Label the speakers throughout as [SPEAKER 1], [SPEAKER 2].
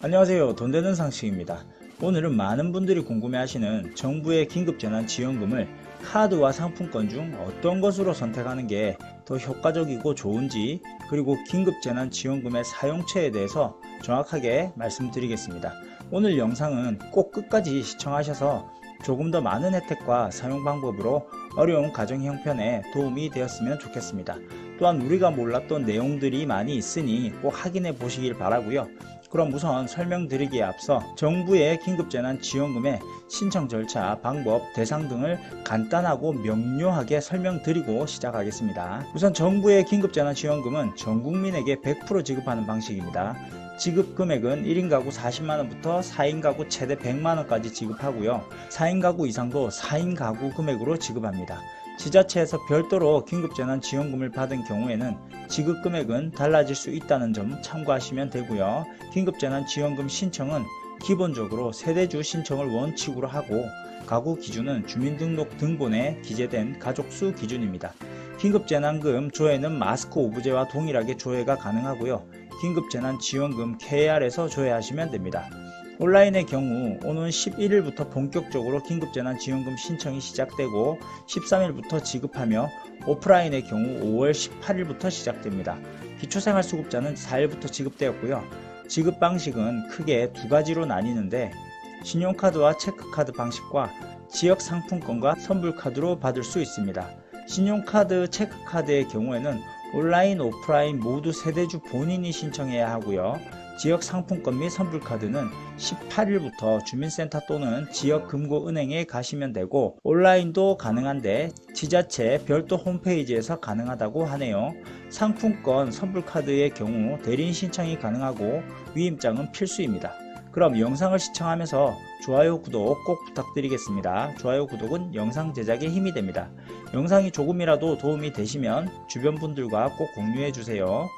[SPEAKER 1] 안녕하세요. 돈되는 상식입니다. 오늘은 많은 분들이 궁금해하시는 정부의 긴급재난지원금을 카드와 상품권 중 어떤 것으로 선택하는 게 더 효과적이고 좋은지, 그리고 긴급재난지원금의 사용처에 대해서 정확하게 말씀드리겠습니다. 오늘 영상은 꼭 끝까지 시청하셔서 조금 더 많은 혜택과 사용 방법으로 어려운 가정 형편에 도움이 되었으면 좋겠습니다. 또한 우리가 몰랐던 내용들이 많이 있으니 꼭 확인해 보시길 바라고요. 그럼 우선 설명드리기에 앞서 정부의 긴급재난지원금의 신청 절차, 방법, 대상 등을 간단하고 명료하게 설명드리고 시작하겠습니다. 우선 정부의 긴급재난지원금은 전 국민에게 100% 지급하는 방식입니다. 지급 금액은 1인 가구 40만원부터 4인 가구 최대 100만원까지 지급하고요. 4인 가구 이상도 4인 가구 금액으로 지급합니다. 지자체에서 별도로 긴급재난지원금을 받은 경우에는 지급 금액은 달라질 수 있다는 점 참고하시면 되고요. 긴급재난지원금 신청은 기본적으로 세대주 신청을 원칙으로 하고 가구 기준은 주민등록 등본에 기재된 가족수 기준입니다. 긴급재난금 조회는 마스크 오브제와 동일하게 조회가 가능하고요. 긴급재난지원금 KR에서 조회하시면 됩니다. 온라인의 경우 오는 11일부터 본격적으로 긴급재난지원금 신청이 시작되고 13일부터 지급하며 오프라인의 경우 5월 18일부터 시작됩니다. 기초생활수급자는 4일부터 지급되었고요. 지급 방식은 크게 두 가지로 나뉘는데 신용카드와 체크카드 방식과 지역상품권과 선불카드로 받을 수 있습니다. 신용카드, 체크카드의 경우에는 온라인, 오프라인 모두 세대주 본인이 신청해야 하고요. 지역 상품권 및 선불카드는 18일부터 주민센터 또는 지역금고은행에 가시면 되고 온라인도 가능한데 지자체 별도 홈페이지에서 가능하다고 하네요. 상품권, 선불카드의 경우 대리인 신청이 가능하고 위임장은 필수입니다. 그럼 영상을 시청하면서 좋아요, 구독 꼭 부탁드리겠습니다. 좋아요, 구독은 영상 제작에 힘이 됩니다. 영상이 조금이라도 도움이 되시면 주변 분들과 꼭 공유해 주세요.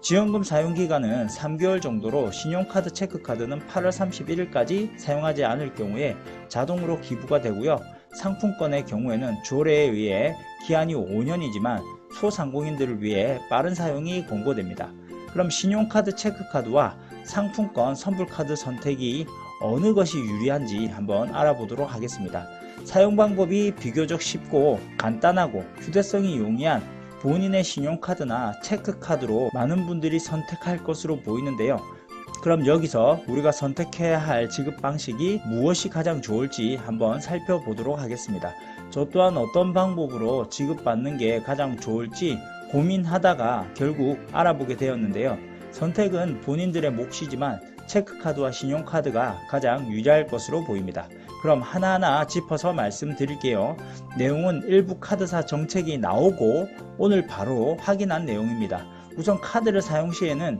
[SPEAKER 1] 지원금 사용기간은 3개월 정도로 신용카드, 체크카드는 8월 31일까지 사용하지 않을 경우에 자동으로 기부가 되고요. 상품권의 경우에는 조례에 의해 기한이 5년이지만 소상공인들을 위해 빠른 사용이 권고됩니다. 그럼 신용카드, 체크카드와 상품권, 선불카드 선택이 어느 것이 유리한지 한번 알아보도록 하겠습니다. 사용 방법이 비교적 쉽고 간단하고 휴대성이 용이한 본인의 신용카드나 체크카드로 많은 분들이 선택할 것으로 보이는데요. 그럼 여기서 우리가 선택해야 할 지급 방식이 무엇이 가장 좋을지 한번 살펴보도록 하겠습니다. 저 또한 어떤 방법으로 지급받는 게 가장 좋을지 고민하다가 결국 알아보게 되었는데요. 선택은 본인들의 몫이지만 체크카드와 신용카드가 가장 유리할 것으로 보입니다. 그럼 하나하나 짚어서 말씀드릴게요. 내용은 일부 카드사 정책이 나오고 오늘 바로 확인한 내용입니다. 우선 카드를 사용 시에는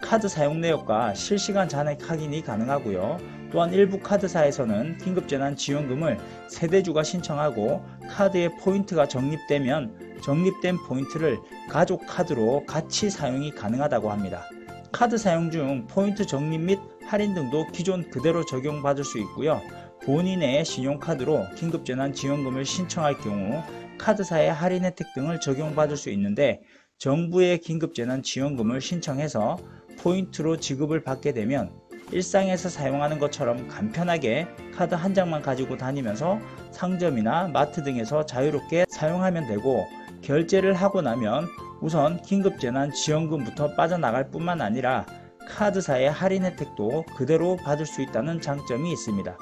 [SPEAKER 1] 카드 사용 내역과 실시간 잔액 확인이 가능하고요. 또한 일부 카드사에서는 긴급재난지원금을 세대주가 신청하고 카드에 포인트가 적립되면 적립된 포인트를 가족 카드로 같이 사용이 가능하다고 합니다. 카드 사용 중 포인트 적립 및 할인 등도 기존 그대로 적용받을 수 있고요. 본인의 신용카드로 긴급재난지원금을 신청할 경우 카드사의 할인 혜택 등을 적용받을 수 있는데 정부의 긴급재난지원금을 신청해서 포인트로 지급을 받게 되면 일상에서 사용하는 것처럼 간편하게 카드 한 장만 가지고 다니면서 상점이나 마트 등에서 자유롭게 사용하면 되고 결제를 하고 나면 우선 긴급재난지원금부터 빠져나갈 뿐만 아니라 카드사의 할인 혜택도 그대로 받을 수 있다는 장점이 있습니다.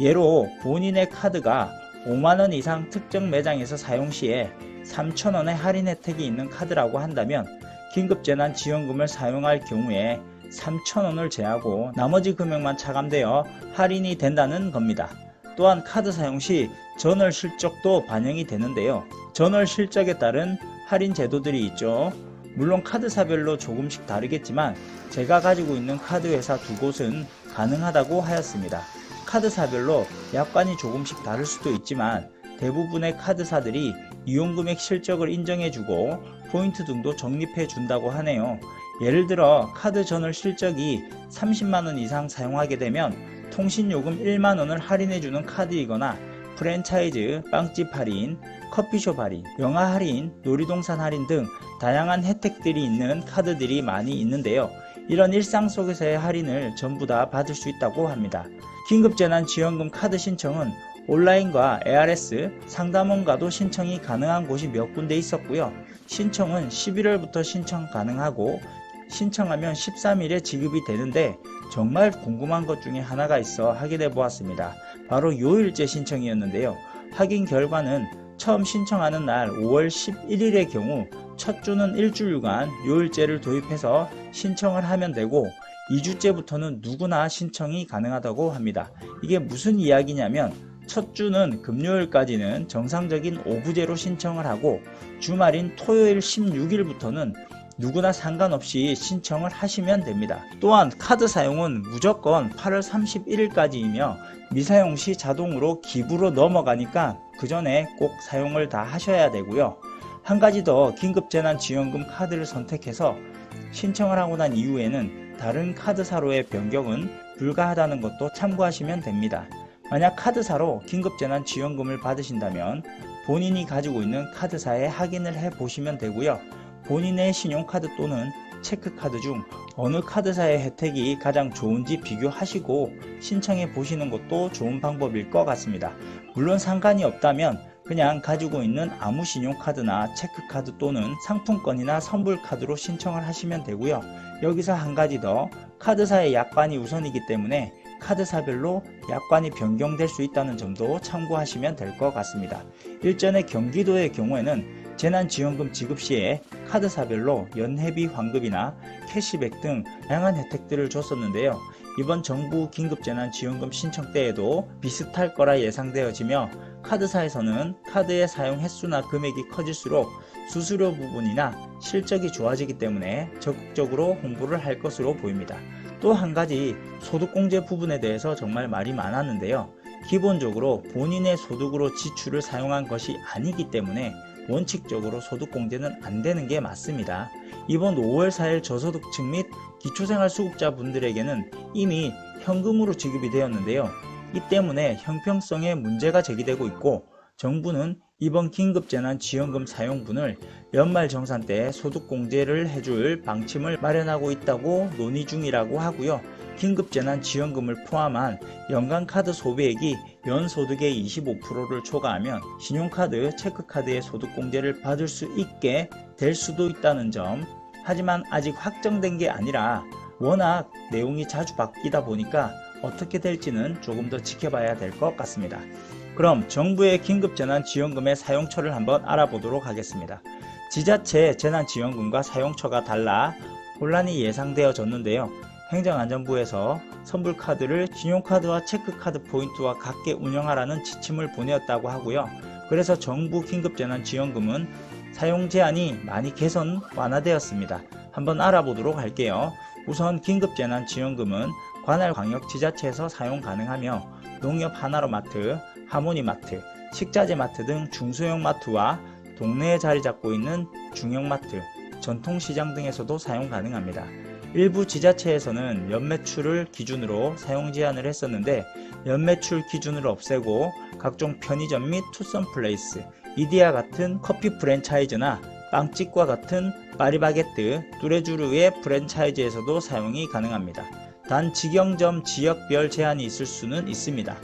[SPEAKER 1] 예로 본인의 카드가 5만원 이상 특정 매장에서 사용 시에 3,000원의 할인 혜택이 있는 카드라고 한다면 긴급재난지원금을 사용할 경우에 3,000원을 제하고 나머지 금액만 차감되어 할인이 된다는 겁니다. 또한 카드 사용 시 전월 실적도 반영이 되는데요. 전월 실적에 따른 할인 제도들이 있죠. 물론 카드사별로 조금씩 다르겠지만 제가 가지고 있는 카드 회사 두 곳은 가능하다고 하였습니다. 카드사별로 약관이 조금씩 다를 수도 있지만 대부분의 카드사들이 이용금액 실적을 인정해주고 포인트 등도 적립해 준다고 하네요. 예를 들어 카드 전월 실적이 30만원 이상 사용하게 되면 통신요금 1만원을 할인해주는 카드이거나 프랜차이즈, 빵집 할인, 커피숍 할인, 영화 할인, 놀이동산 할인 등 다양한 혜택들이 있는 카드들이 많이 있는데요. 이런 일상 속에서의 할인을 전부 다 받을 수 있다고 합니다. 긴급재난지원금 카드 신청은 온라인과 ARS, 상담원과도 신청이 가능한 곳이 몇 군데 있었고요. 신청은 11월부터 신청 가능하고 신청하면 13일에 지급이 되는데 정말 궁금한 것 중에 하나가 있어 확인해 보았습니다. 바로 요일제 신청이었는데요. 확인 결과는 처음 신청하는 날 5월 11일의 경우 첫 주는 일주일간 요일제를 도입해서 신청을 하면 되고 2주째부터는 누구나 신청이 가능하다고 합니다. 이게 무슨 이야기냐면 첫 주는 금요일까지는 정상적인 오부제로 신청을 하고 주말인 토요일 16일부터는 누구나 상관없이 신청을 하시면 됩니다. 또한 카드 사용은 무조건 8월 31일까지이며 미사용 시 자동으로 기부로 넘어가니까 그 전에 꼭 사용을 다 하셔야 되고요. 한 가지 더 긴급재난지원금 카드를 선택해서 신청을 하고 난 이후에는 다른 카드사로의 변경은 불가하다는 것도 참고하시면 됩니다. 만약 카드사로 긴급재난지원금을 받으신다면 본인이 가지고 있는 카드사에 확인을 해 보시면 되고요. 본인의 신용카드 또는 체크카드 중 어느 카드사의 혜택이 가장 좋은지 비교하시고 신청해 보시는 것도 좋은 방법일 것 같습니다. 물론 상관이 없다면 그냥 가지고 있는 아무 신용카드나 체크카드 또는 상품권이나 선불카드로 신청을 하시면 되고요. 여기서 한 가지 더, 카드사의 약관이 우선이기 때문에 카드사별로 약관이 변경될 수 있다는 점도 참고하시면 될 것 같습니다. 일전에 경기도의 경우에는 재난지원금 지급 시에 카드사별로 연회비 환급이나 캐시백 등 다양한 혜택들을 줬었는데요. 이번 정부 긴급재난지원금 신청 때에도 비슷할 거라 예상되어지며 카드사에서는 카드의 사용 횟수나 금액이 커질수록 수수료 부분이나 실적이 좋아지기 때문에 적극적으로 홍보를 할 것으로 보입니다. 또 한 가지 소득공제 부분에 대해서 정말 말이 많았는데요. 기본적으로 본인의 소득으로 지출을 사용한 것이 아니기 때문에 원칙적으로 소득공제는 안 되는 게 맞습니다. 이번 5월 4일 저소득층 및 기초생활수급자 분들에게는 이미 현금으로 지급이 되었는데요. 이 때문에 형평성에 문제가 제기되고 있고 정부는 이번 긴급재난지원금 사용분을 연말정산 때 소득공제를 해줄 방침을 마련하고 있다고 논의 중이라고 하고요. 긴급재난지원금을 포함한 연간카드 소비액이 연소득의 25%를 초과하면 신용카드, 체크카드의 소득공제를 받을 수 있게 될 수도 있다는 점. 하지만 아직 확정된 게 아니라 워낙 내용이 자주 바뀌다 보니까 어떻게 될지는 조금 더 지켜봐야 될 것 같습니다. 그럼 정부의 긴급재난지원금의 사용처를 한번 알아보도록 하겠습니다. 지자체 재난지원금과 사용처가 달라 혼란이 예상되어졌는데요. 행정안전부에서 선불카드를 신용카드와 체크카드 포인트와 같게 운영하라는 지침을 보내었다고 하고요. 그래서 정부 긴급재난지원금은 사용 제한이 많이 개선 완화되었습니다. 한번 알아보도록 할게요. 우선 긴급재난지원금은 관할 광역지자체에서 사용 가능하며 농협 하나로마트, 하모니마트, 식자재마트 등 중소형 마트와 동네에 자리 잡고 있는 중형마트, 전통시장 등에서도 사용 가능합니다. 일부 지자체에서는 연매출을 기준으로 사용 제한을 했었는데 연매출 기준을 없애고 각종 편의점 및 투썸플레이스, 이디야 같은 커피 프랜차이즈나 빵집과 같은 파리바게뜨, 뚜레쥬르의 프랜차이즈에서도 사용이 가능합니다. 단 직영점 지역별 제한이 있을 수는 있습니다.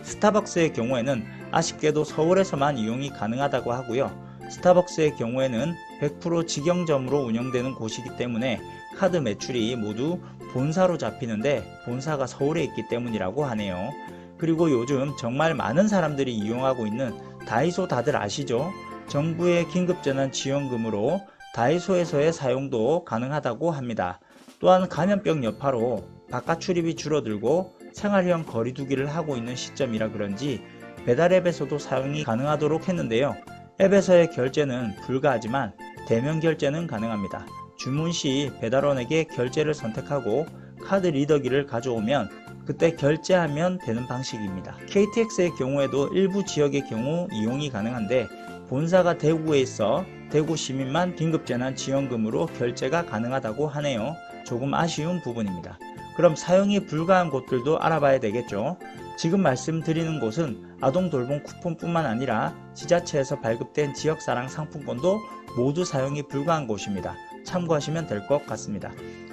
[SPEAKER 1] 스타벅스의 경우에는 아쉽게도 서울에서만 이용이 가능하다고 하고요. 스타벅스의 경우에는 100% 직영점으로 운영되는 곳이기 때문에 카드 매출이 모두 본사로 잡히는데 본사가 서울에 있기 때문이라고 하네요. 그리고 요즘 정말 많은 사람들이 이용하고 있는 다이소 다들 아시죠? 정부의 긴급재난지원금으로 다이소에서의 사용도 가능하다고 합니다. 또한 감염병 여파로 바깥 출입이 줄어들고 생활형 거리두기를 하고 있는 시점이라 그런지 배달앱에서도 사용이 가능하도록 했는데요. 앱에서의 결제는 불가하지만 대면 결제는 가능합니다. 주문 시 배달원에게 결제를 선택하고 카드 리더기를 가져오면 그때 결제하면 되는 방식입니다. KTX의 경우에도 일부 지역의 경우 이용이 가능한데 본사가 대구에 있어 대구 시민만 긴급재난지원금으로 결제가 가능하다고 하네요. 조금 아쉬운 부분입니다. 그럼 사용이 불가한 곳들도 알아봐야 되겠죠. 지금 말씀드리는 곳은 아동돌봄 쿠폰뿐만 아니라 지자체에서 발급된 지역사랑 상품권도 모두 사용이 불가한 곳입니다. 참고하시면 될 것 같습니다.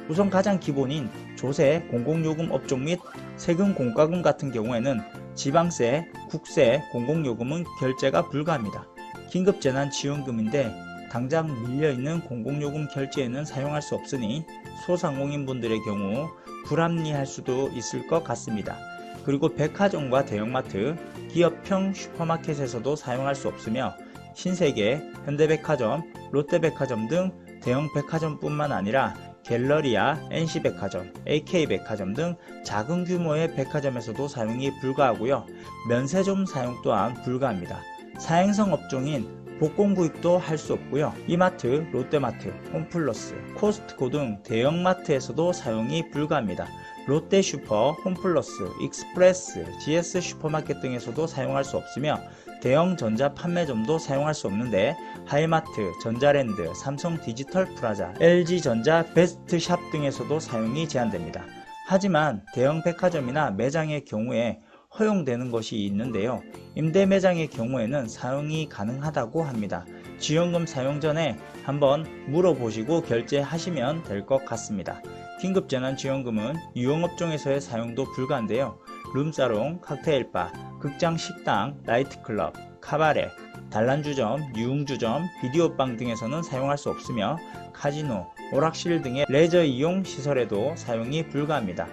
[SPEAKER 1] 우선 가장 기본인 조세, 공공요금 업종 및 세금 공과금 같은 경우에는 지방세, 국세, 공공요금은 결제가 불가합니다. 긴급재난지원금인데 당장 밀려있는 공공요금 결제에는 사용할 수 없으니 소상공인분들의 경우 불합리할 수도 있을 것 같습니다. 그리고 백화점과 대형마트, 기업형 슈퍼마켓에서도 사용할 수 없으며 신세계, 현대백화점, 롯데백화점 등 대형 백화점뿐만 아니라 갤러리아, NC백화점, AK백화점 등 작은 규모의 백화점에서도 사용이 불가하고요. 면세점 사용 또한 불가합니다. 사행성 업종인 복권 구입도 할 수 없고요. 이마트, 롯데마트, 홈플러스, 코스트코 등 대형마트에서도 사용이 불가합니다. 롯데슈퍼, 홈플러스, 익스프레스, GS 슈퍼마켓 등에서도 사용할 수 없으며 대형 전자 판매점도 사용할 수 없는데 하이마트, 전자랜드, 삼성 디지털 프라자, LG전자 베스트샵 등에서도 사용이 제한됩니다. 하지만 대형 백화점이나 매장의 경우에 허용되는 것이 있는데요. 임대 매장의 경우에는 사용이 가능하다고 합니다. 지원금 사용 전에 한번 물어보시고 결제하시면 될 것 같습니다. 긴급재난지원금은 유흥업종에서의 사용도 불가한데요. 룸사롱, 칵테일바, 극장, 식당, 나이트클럽, 카바레, 단란주점, 유흥주점, 비디오방 등에서는 사용할 수 없으며 카지노, 오락실 등의 레저 이용 시설에도 사용이 불가합니다.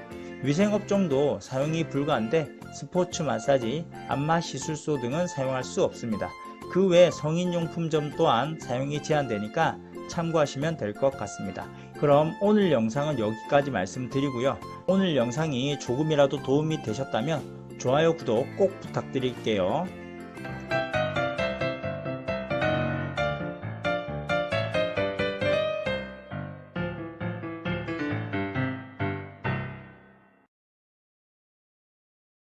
[SPEAKER 1] 위생업종도 사용이 불가한데 스포츠 마사지, 안마 시술소 등은 사용할 수 없습니다. 그 외 성인용품점 또한 사용이 제한되니까 참고하시면 될 것 같습니다. 그럼 오늘 영상은 여기까지 말씀드리고요. 오늘 영상이 조금이라도 도움이 되셨다면 좋아요, 구독 꼭 부탁드릴게요.